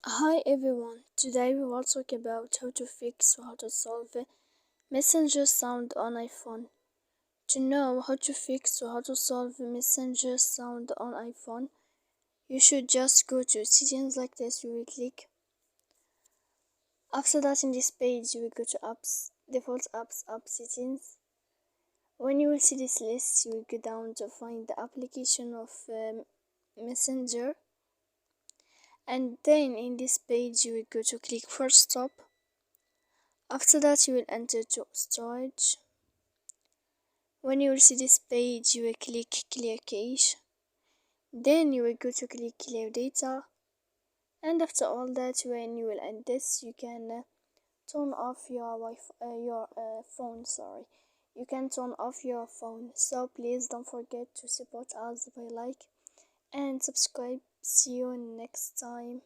Hi everyone, today we will talk about how to fix or how to solve a messenger sound on iPhone. To know how to fix or how to solve a messenger sound on iPhone, you should just go to settings like this. You will click. After that, in this page, you will go to apps, default apps, app settings. When you will see this list, you will go down to find the application of messenger. And then in this page you will go to click for stop. After that you will enter to storage. When you will see this page you will click clear cache. Then you will go to click clear data. And after all that, when you will end this, you can turn off your phone. You can turn off your phone. So please don't forget to support us by like and subscribe. See you next time.